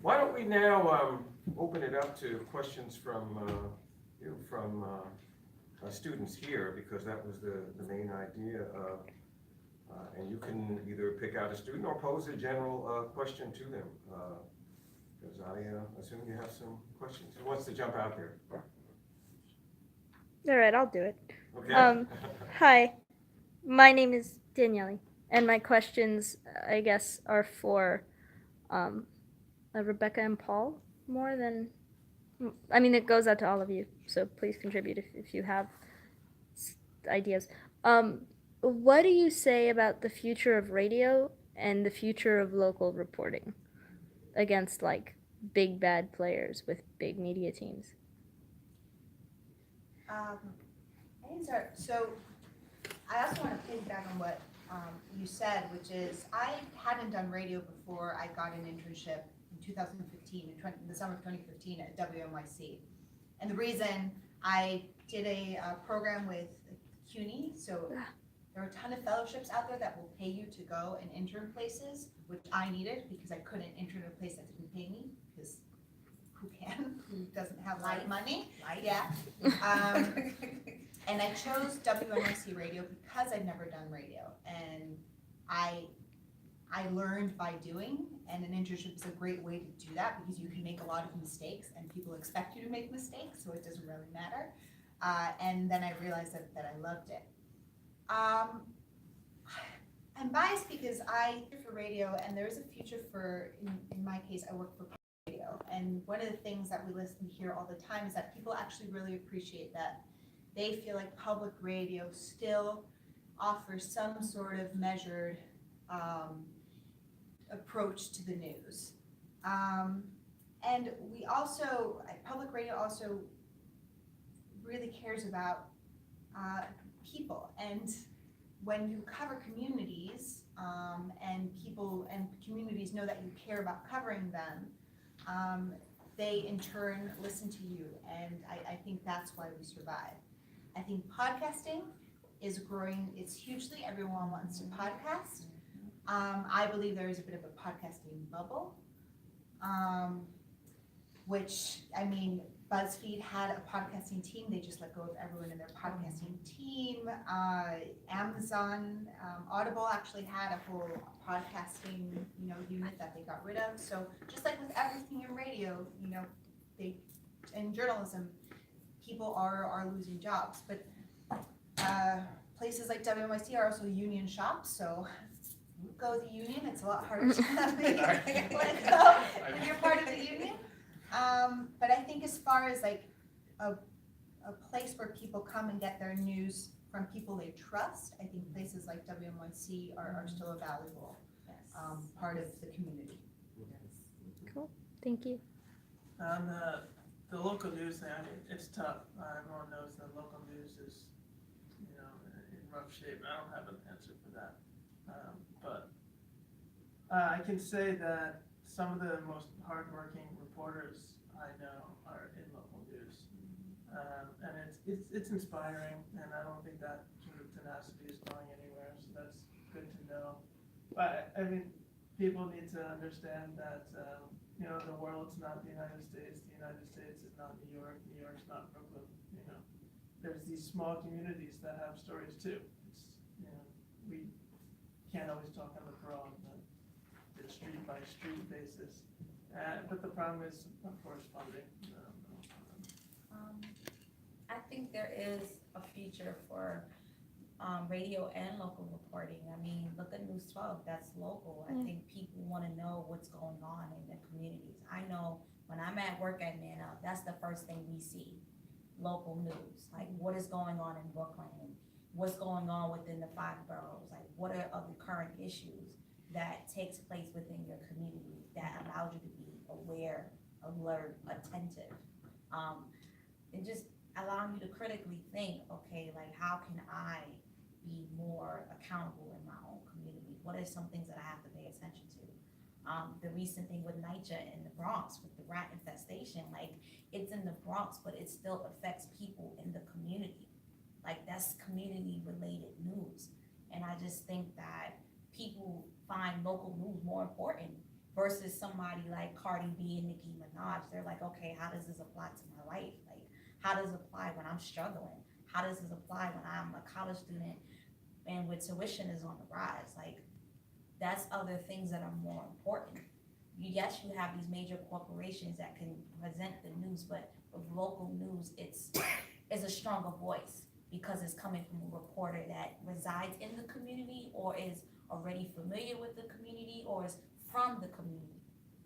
Why don't we now open it up to questions from students here, because that was the main idea. And you can either pick out a student or pose a general question to them. Because I assume you have some questions. Who wants to jump out there? All right, I'll do it. Okay. Hi, my name is Daniele, and my questions, I guess, are for Rebecca and Paul more than. I mean, it goes out to all of you, so please contribute if you have ideas. What do you say about the future of radio and the future of local reporting against like big bad players with big media teams. I can start. So I also want to piggyback on what you said, which is I hadn't done radio before I got an internship in 2015, in the summer of 2015 at WNYC. And the reason I did a program with CUNY, so there are a ton of fellowships out there that will pay you to go and intern places, which I needed because I couldn't intern a place that didn't pay me, because who can? Who doesn't have a lot of money? Right? Yeah. And I chose WNYC radio because I'd never done radio, and I learned by doing, and an internship is a great way to do that because you can make a lot of mistakes and people expect you to make mistakes, so it doesn't really matter. And then I realized that I loved it. I'm biased because I work for radio, and there is a future for, in my case, I work for public radio. And one of the things that we listen to hear all the time is that people actually really appreciate that they feel like public radio still offers some sort of measured approach to the news. And we also, public radio also really cares about people. And when you cover communities, and people and communities know that you care about covering them, they in turn listen to you. And I think that's why we survive. I think podcasting is growing, it's hugely, everyone wants to podcast. I believe there is a bit of a podcasting bubble, which, I mean, BuzzFeed had a podcasting team, they just let go of everyone in their podcasting team. Amazon, Audible actually had a whole podcasting, unit that they got rid of. So just like with everything in radio, in journalism, people are losing jobs, but places like WNYC are also union shops, so go with the union. It's a lot harder to let go if you're part of the union. But I think as far as like a place where people come and get their news from people they trust, I think places like WNYC are still a valuable part of the community. Cool. Thank you. The local news thing, I mean, it's tough. Everyone knows that local news is, in rough shape. I don't have an answer for that. But I can say that some of the most hardworking reporters I know are in local news. And it's inspiring, and I don't think that sort of tenacity is going anywhere, so that's good to know. But I mean, people need to understand that the world's not the United States. The United States is not New York. New York's not Brooklyn. There's these small communities that have stories too. It's, we can't always talk on the broad, the street by street basis. But the problem is, of course, funding. I think there is a future for radio and local reporting. I mean, look at News 12, that's local. I think people want to know what's going on in the communities. I know when I'm at work at Man Up, that's the first thing we see, local news. Like what is going on in Brooklyn, and what's going on within the 5 boroughs, like what are the current issues that takes place within your community that allows you to be aware, alert, attentive, and just allowing you to critically think, okay, like how can I be more accountable in my own community? What are some things that I have to pay attention to? The recent thing with NYCHA in the Bronx with the rat infestation, like it's in the Bronx, but it still affects people in the community. Like that's community related news. And I just think that people find local news more important versus somebody like Cardi B and Nicki Minaj. They're like, okay, how does this apply to my life? Like, how does it apply when I'm struggling? How does this apply when I'm a college student and with tuition is on the rise? Like, that's other things that are more important. Yes, you have these major corporations that can present the news, but with local news, it's a stronger voice because it's coming from a reporter that resides in the community or is already familiar with the community or is from the community.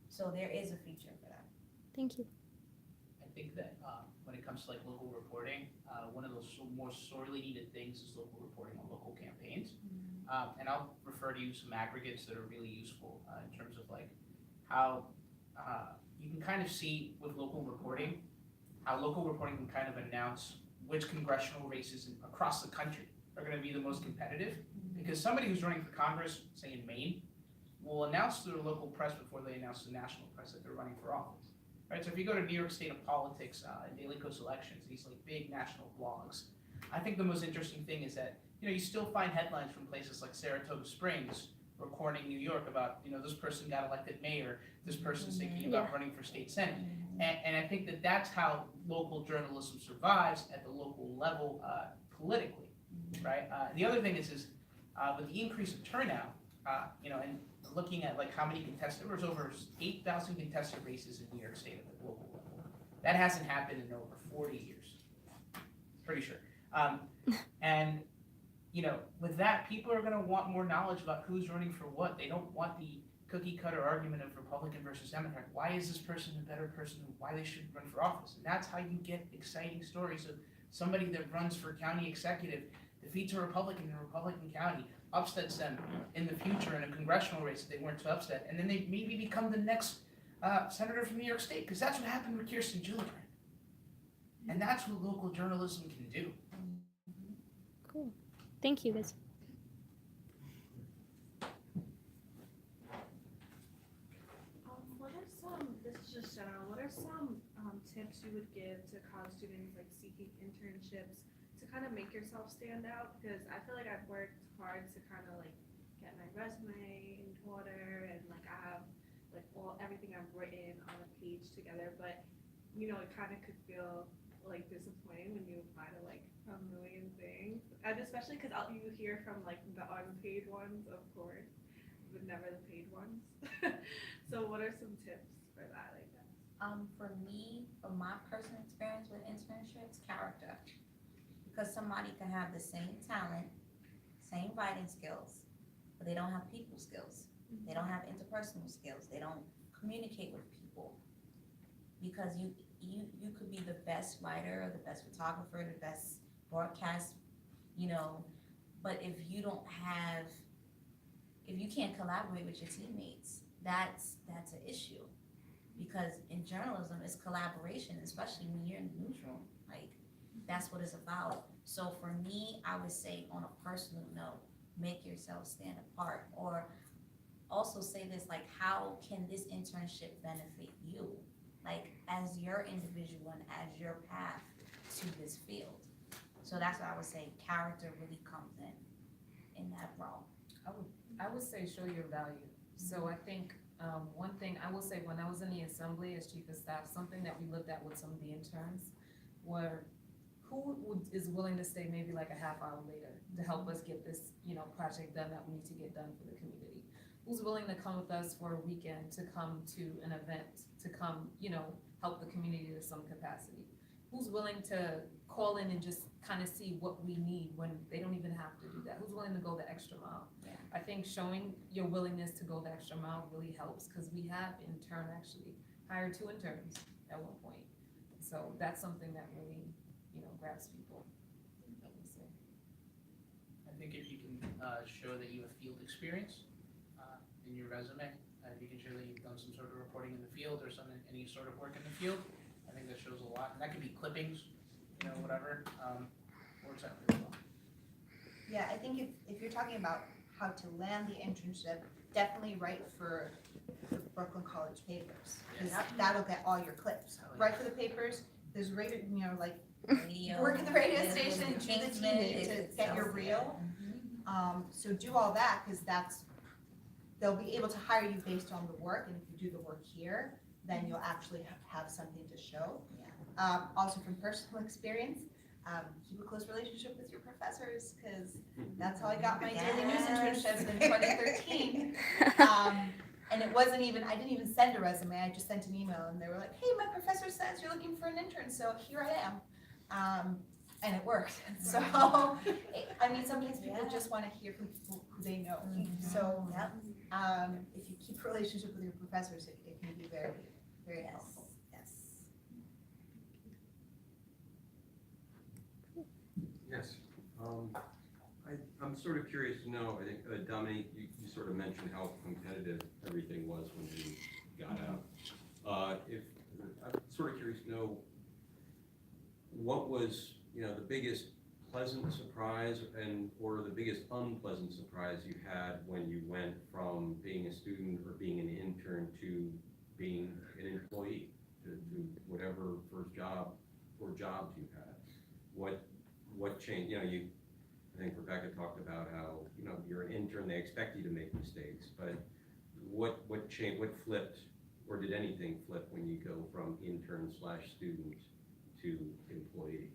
So there is a future for that. Thank you. I think that when it comes to like local reporting, one of those more sorely needed things is local reporting on local campaigns. And I'll refer to you some aggregates that are really useful in terms of like how you can kind of see with local reporting, how local reporting can kind of announce which congressional races across the country are going to be the most competitive. Because somebody who's running for Congress, say in Maine, will announce to their local press before they announce to the national press that they're running for office. Right? So if you go to New York State of Politics and Daily Kos Elections, these like big national blogs, I think the most interesting thing is that you still find headlines from places like Saratoga Springs or Corning, New York about this person got elected mayor, this person's thinking about running for state senate, and I think that that's how local journalism survives at the local level politically, right? The other thing is with the increase of turnout, and looking at like how many contested, there was over 8,000 contested races in New York State at the local level. That hasn't happened in over 40 years, pretty sure. And with that, people are going to want more knowledge about who's running for what. They don't want the cookie cutter argument of Republican versus Democrat. Why is this person a better person? Why they should run for office? And that's how you get exciting stories of somebody that runs for county executive, defeats a Republican in a Republican county, upsets them in the future in a congressional race that they weren't to upset, and then they maybe become the next senator from New York State, because that's what happened with Kirsten Gillibrand. And that's what local journalism can do. Cool. Thank you, guys. What are some, this is just general, what are some tips you would give to college students like seeking internships to kind of make yourself stand out? Because I feel like I've worked hard to kind of like get my resume in order and like I have like everything I've written on a page together, but it kind of could feel like disappointing when you apply to like a million things, and especially because you hear from like the unpaid ones, of course, but never the paid ones. So what are some tips for that, I guess? For me, from my personal experience with internships, character. Because somebody can have the same talent, same writing skills, but they don't have people skills. They don't have interpersonal skills. They don't communicate with people. Because you could be the best writer, the best photographer, the best broadcast, but if you can't collaborate with your teammates, that's an issue. Because in journalism, it's collaboration, especially when you're in the newsroom. Like, that's what it's about. So for me, I would say on a personal note, make yourself stand apart. Or also say this, like, how can this internship benefit you? Like, as your individual and as your path to this field. So that's what I would say, character really comes in that role. I would say show your value. So I think one thing I will say, when I was in the assembly as chief of staff, something that we looked at with some of the interns were is willing to stay maybe like a half hour later to help us get this project done that we need to get done for the community. Who's willing to come with us for a weekend, to come to an event, to come help the community to some capacity? Who's willing to call in and just kind of see what we need when they don't even have to do that? Who's willing to go the extra mile? Yeah. I think showing your willingness to go the extra mile really helps, because we have in turn actually hired 2 interns at one point. So that's something that really, grabs people, I would say. I think if you can show that you have field experience in your resume, if you can show that you've done some sort of reporting in the field or any sort of work in the field, I think that shows a lot. And that could be clippings, whatever, works out really well. Yeah, I think if you're talking about how to land the internship, definitely write for the Brooklyn College papers, because that'll get all your clips. Write for the papers, there's radio, like Radio, work at the radio there's station, do the Kingsman, TV to get your reel. So do all that, because they'll be able to hire you based on the work, and if you do the work here, then you'll actually have something to show. Also from personal experience, keep a close relationship with your professors, because that's how I got my daily news internship in 2013. And I didn't even send a resume, I just sent an email, and they were like, hey, my professor says you're looking for an intern, so here I am. And it worked. So, sometimes people just want to hear from people who they know. So, if you keep a relationship with your professors, it can be very, very helpful. Yes. I'm I'm sort of curious to know, I think, Dominique, you sort of mentioned how competitive everything was when you got out. I'm sort of curious to know, what was, the biggest pleasant surprise or the biggest unpleasant surprise you had when you went from being a student or being an intern to being an employee, to whatever first job or jobs you had? What changed? I think Rebecca talked about how, you're an intern, they expect you to make mistakes, but what changed, what flipped, or did anything flip when you go from intern/student to employee?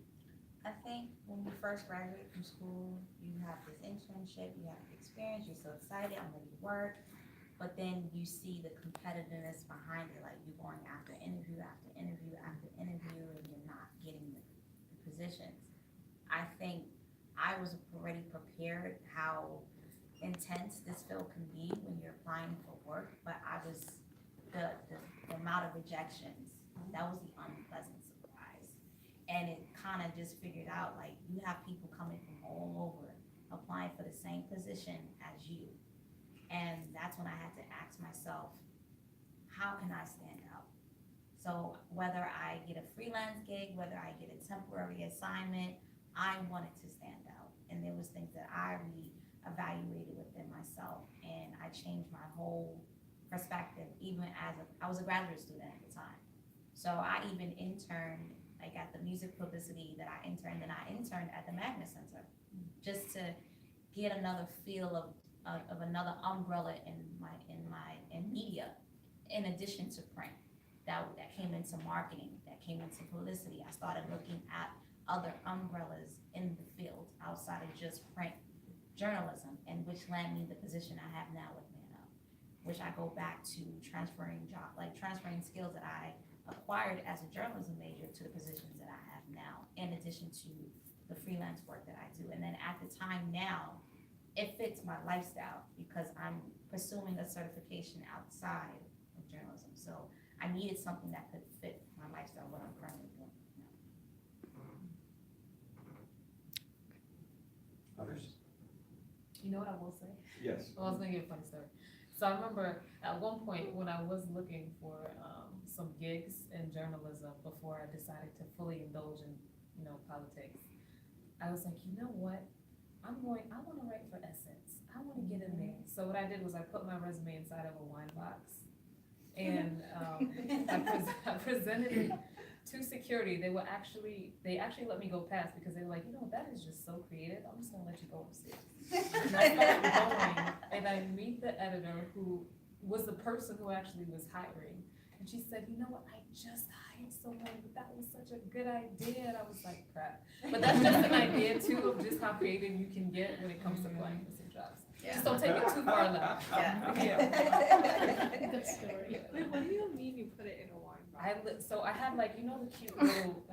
I think when you first graduate from school, you have this internship, you have the experience, you're so excited, I'm ready to work. But then you see the competitiveness behind it, like you're going after interview after interview after interview, and you're not getting the positions. I think I was already prepared how intense this field can be when you're applying for work, but I was, the amount of rejections, that was the unpleasant surprise. And it kind of just figured out, like, you have people coming from all over applying for the same position as you. And that's when I had to ask myself, how can I stand out? So whether I get a freelance gig, whether I get a temporary assignment, I wanted to stand out. And there was things that I re-evaluated within myself, and I changed my whole perspective, even I was a graduate student at the time. So I even interned, like at the music publicity that I interned, and I interned at the Magnet Center, just to get another feel of another umbrella in media, in addition to print. That came into marketing, that came into publicity. I started looking at other umbrellas in the field outside of just print journalism, and which landed me the position I have now with Man Up, which I go back to transferring skills that I acquired as a journalism major to the positions that I have now, in addition to the freelance work that I do. And then at the time now, it fits my lifestyle because I'm pursuing a certification outside of journalism. So I needed something that could fit my lifestyle, what I'm currently doing. Others? You know what I will say? Yes. Well, I was gonna give a funny story. So I remember at one point when I was looking for some gigs in journalism before I decided to fully indulge in, politics, I was like, you know what? I want to write for Essence. I want to get in there. So what I did was I put my resume inside of a wine box, and I presented it to security. They actually let me go past because they were like, that is just so creative. I'm just gonna let you go upstairs. And I started going, and I meet the editor who was the person who actually was hiring, and she said, you know what? I just hired someone, but that was such a good idea. And I was like, crap. But that's just an idea too of just how creative you can get when it comes to applying for some jobs. Yeah. Just don't take it too far left. Yeah. Good story. Wait, what do you mean you put it in a wine box? So I had the cute little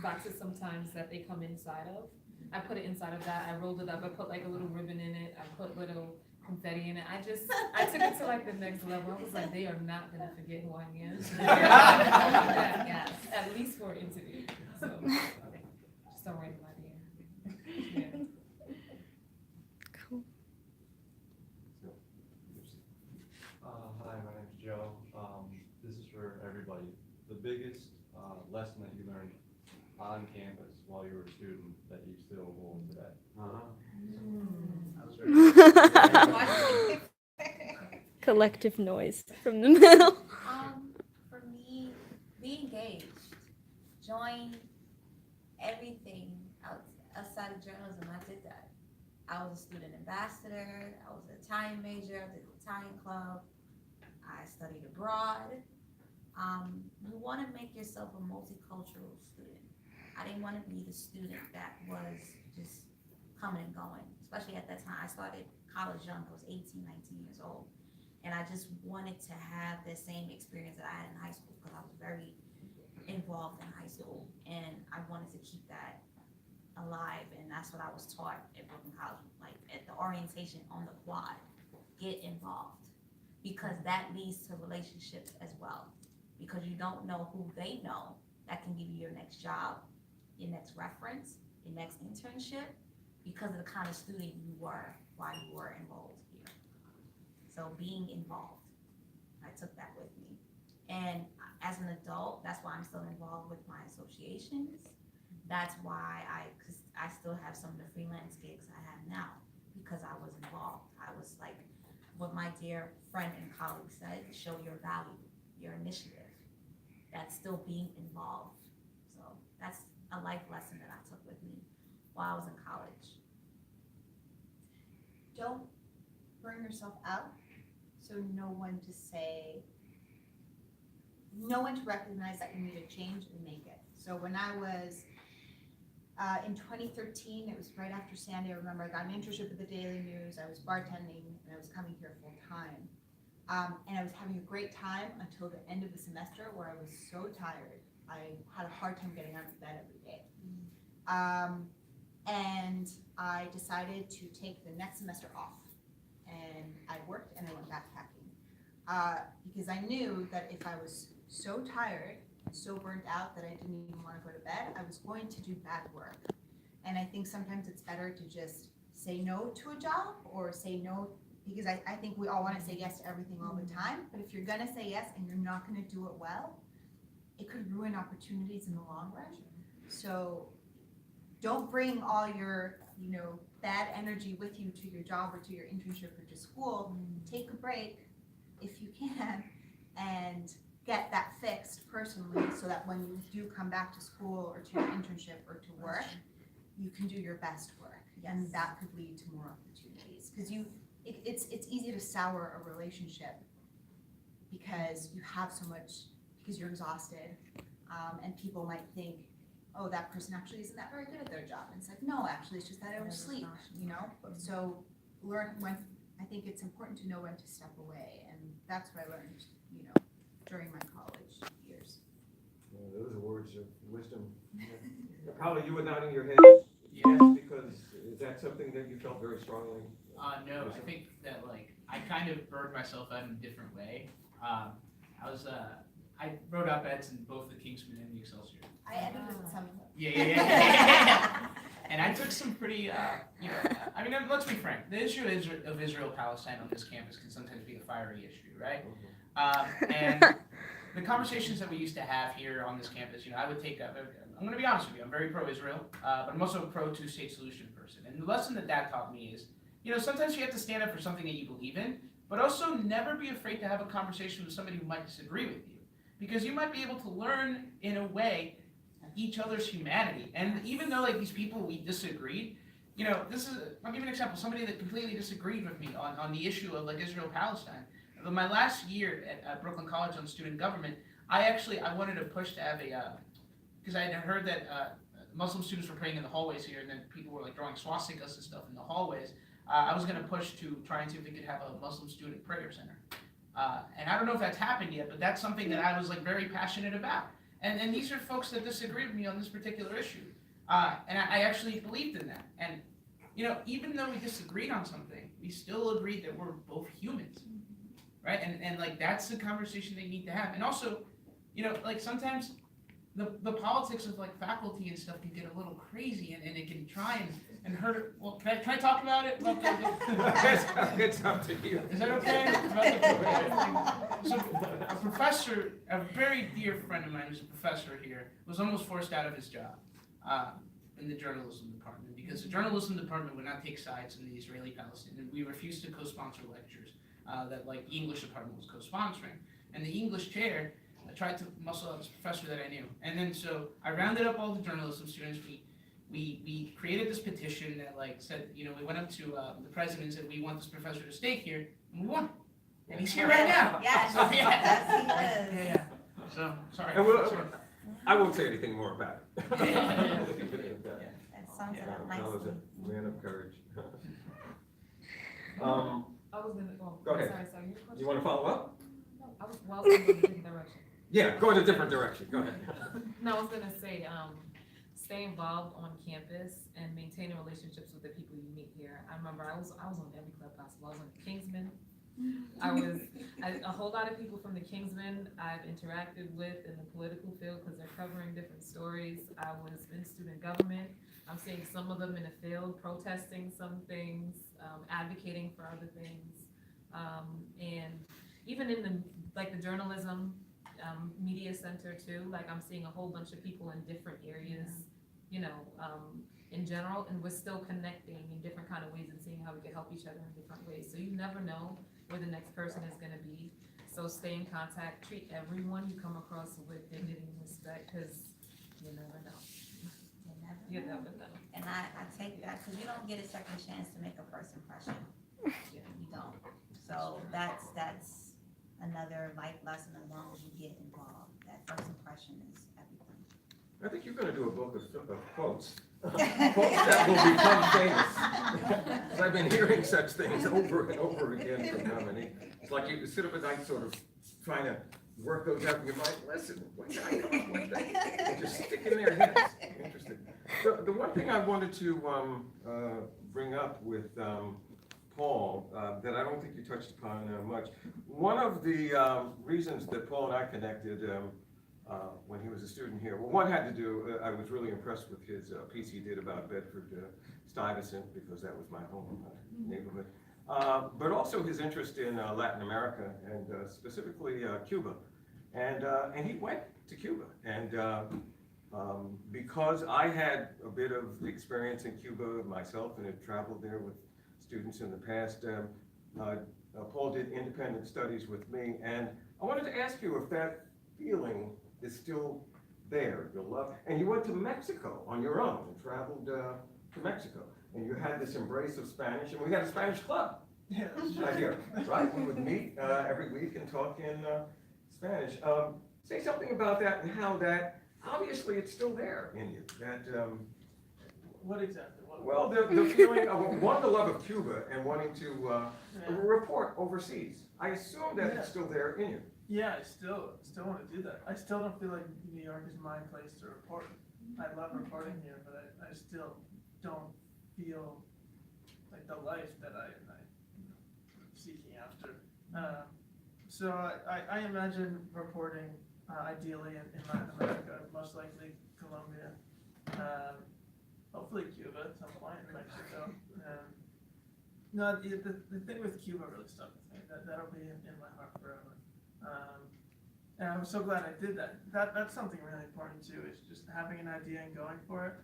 boxes sometimes that they come inside of. I put it inside of that. I rolled it up. I put a little ribbon in it. I put little confetti in it. I took it to the next level. I was like, they are not gonna forget who I am. Yes. At least for an interview. So just a random idea. Yeah. Cool. Hi, my name's Joe. This is for everybody. The biggest lesson that you learned on campus while you were a student that you still hold today. Collective noise from the middle. For me, be engaged. Join everything outside of journalism. I did that. I was a student ambassador. I was an Italian major. I did the Italian club. I studied abroad. You want to make yourself a multicultural student. I didn't want to be the student that was just coming and going, especially at that time. I started college young. I was 18, 19 years old. And I just wanted to have the same experience that I had in high school because I was very involved in high school. And I wanted to keep that alive. And that's what I was taught at Brooklyn College, like at the orientation on the quad. Get involved. Because that leads to relationships as well. Because you don't know who they know that can give you your next job, your next reference, your next internship. because of the kind of student you were while you were enrolled here. So being involved, I took that with me. And as an adult, that's why I'm still involved with my associations. That's why cause I still have some of the freelance gigs I have now, because I was involved. I was like, what my dear friend and colleague said, show your value, your initiative. That's still being involved. So that's a life lesson that I took with me while I was in college. Don't burn yourself out, so no one to recognize that you need to change and make it. So when I was in 2013, it was right after Sandy, I remember I got an internship at the Daily News, I was bartending, and I was coming here full time. And I was having a great time until the end of the semester where I was so tired. I had a hard time getting out of bed every day. And I decided to take the next semester off. And I worked and I went backpacking. Because I knew that if I was so tired, so burnt out that I didn't even want to go to bed, I was going to do bad work. And I think sometimes it's better to just say no to a job or say no, because I think we all want to say yes to everything all the time. But if you're going to say yes and you're not going to do it well, it could ruin opportunities in the long run. So don't bring all your, bad energy with you to your job or to your internship or to school. Take a break if you can and get that fixed personally so that when you do come back to school or to your internship or to work, you can do your best work. And that could lead to more opportunities. Because it's easy to sour a relationship because you have so much, because you're exhausted, and people might think, oh, that person actually isn't that very good at their job. And it's like, no, actually, it's just that I oversleep, So I think it's important to know when to step away, and that's what I learned, during my college years. Those are words of wisdom. Paula, you were nodding your head. Yeah. Because is that something that you felt very strongly? No, I think that I kind of burned myself out in a different way. I wrote op-eds in both the Kingsman and the Excelsior. I edited some of them. Yeah. And I took some pretty, let's be frank, the issue of Israel-Palestine on this campus can sometimes be a fiery issue, right? And the conversations that we used to have here on this campus, I would take up, I'm going to be honest with you, I'm very pro-Israel, but I'm also a pro-two-state solution person. And the lesson that taught me is, sometimes you have to stand up for something that you believe in, but also never be afraid to have a conversation with somebody who might disagree with you. Because you might be able to learn, in a way, each other's humanity. And even though these people we disagreed, I'll give you an example, somebody that completely disagreed with me on the issue of Israel-Palestine. My last year at Brooklyn College on student government, I wanted to push to have because I had heard that Muslim students were praying in the hallways here, and then people were drawing swastikas and stuff in the hallways. I was going to push to try and see if we could have a Muslim student prayer center. And I don't know if that's happened yet, but that's something that I was very passionate about. And these are folks that disagree with me on this particular issue. And I actually believed in that. And, even though we disagreed on something, we still agreed that we're both humans. Right? And that's the conversation they need to have. And also, sometimes the politics of faculty and stuff can get a little crazy, and it can try and hurt. Well, can I talk about it? It's up to you. Is that okay? So a professor, a very dear friend of mine who's a professor here, was almost forced out of his job in the journalism department because the journalism department would not take sides in the Israeli-Palestinian. We refused to co-sponsor lectures that the English department was co-sponsoring. And the English chair tried to muscle out this professor that I knew. And then so I rounded up all the journalism students. We created this petition that said, we went up to the president and said, we want this professor to stay here, and we won. And he's here right now. Yes, So, yes, he is. Yeah. So, sorry. And I won't say anything more about it. That sounds That was nicely. a man of courage. I was gonna, Go ahead. Sorry, your question? You want to follow up? I was going in a different direction. Yeah, go in a different direction. Go ahead. No, I was gonna say, stay involved on campus and maintaining relationships with the people you meet here. I remember I was on every club possible. I was on Kingsman, A whole lot of people from the Kingsmen I've interacted with in the political field because they're covering different stories. I was in student government. I'm seeing some of them in the field protesting some things, advocating for other things. And even in the journalism, media center too, like I'm seeing a whole bunch of people in different areas, you know, in general, and we're still connecting in different kind of ways and seeing how we can help each other in different ways. So you never know where the next person is gonna be. So stay in contact, treat everyone you come across with dignity and respect, because you never know. You never know. And I take that, because you don't get a second chance to make a first impression. You don't. So that's another life lesson as long as you get involved. That first impression is everything. I think you're gonna do a book of quotes. Quotes that will become famous. 'Cause I've been hearing such things over and over again from Dominique. It's like you sit up at night sort of trying to work those out in your mind. Listen, what did I know? What did I just stick in their heads. Interesting. The one thing I wanted to bring up with Paul that I don't think you touched upon much. One of the reasons that Paul and I connected when he was a student here, well, one had to do, I was really impressed with his piece he did about Bedford Stuyvesant, because that was my home neighborhood. But also his interest in Latin America and specifically Cuba. And he went to Cuba. And because I had a bit of experience in Cuba myself and had traveled there with students in the past, Paul did independent studies with me. And I wanted to ask you if that feeling is still there, your love. And you went to Mexico on your own and traveled to Mexico. And you had this embrace of Spanish, and we had a Spanish club. Yeah, Right here, right? We would meet every week and talk in Spanish. Say something about that and how that, obviously it's still there in you. That, What exactly? well, the feeling of, one, the love of Cuba and wanting to report overseas. I assume that it's still there in you. Yeah, I still want to do that. I still don't feel like New York is my place to report. I love reporting here, but I still don't feel like the life that I'm seeking after. So I imagine reporting ideally in Latin America, most likely Colombia, hopefully Cuba at some point, in Mexico. No, the thing with Cuba really stuck with me. That'll be in my heart forever. And I'm so glad I did that. That's something really important too, is just having an idea and going for it.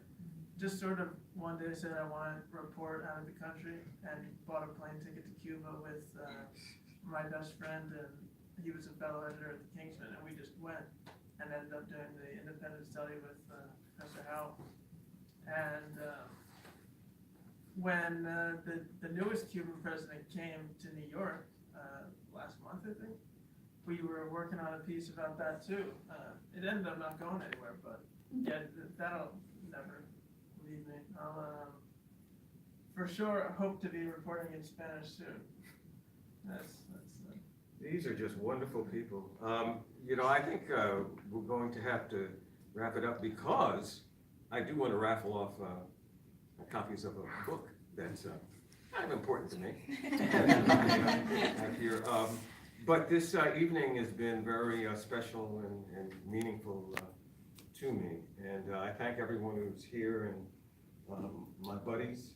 Just sort of one day said I want to report out of the country and bought a plane ticket to Cuba with my best friend, and he was a fellow editor at the Kingsman, and we just went and ended up doing the independent study with Professor Howell. And when the newest Cuban president came to New York last month, I think, we were working on a piece about that too. It ended up not going anywhere, but yeah, that'll never leave me. I'll for sure hope to be reporting in Spanish soon. These are just wonderful people. You know, I think we're going to have to wrap it up because I do want to raffle off copies of a book that's kind of important to me. Here. But this evening has been very special and meaningful to me. And I thank everyone who's here and my buddies,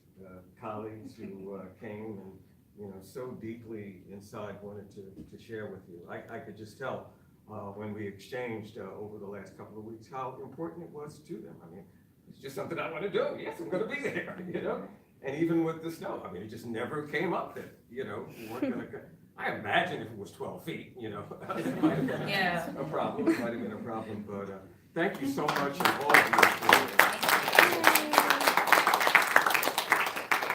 colleagues who came and, you know, so deeply inside wanted to share with you. I could just tell when we exchanged over the last couple of weeks how important it was to them. I mean, it's just something I want to do. Yes, I'm going to be there, you know. And even with the snow, I mean, it just never came up that, you know, we weren't going to. I imagine if it was 12 feet, you know, it might have been a problem. It might have been a problem. But thank you so much, and all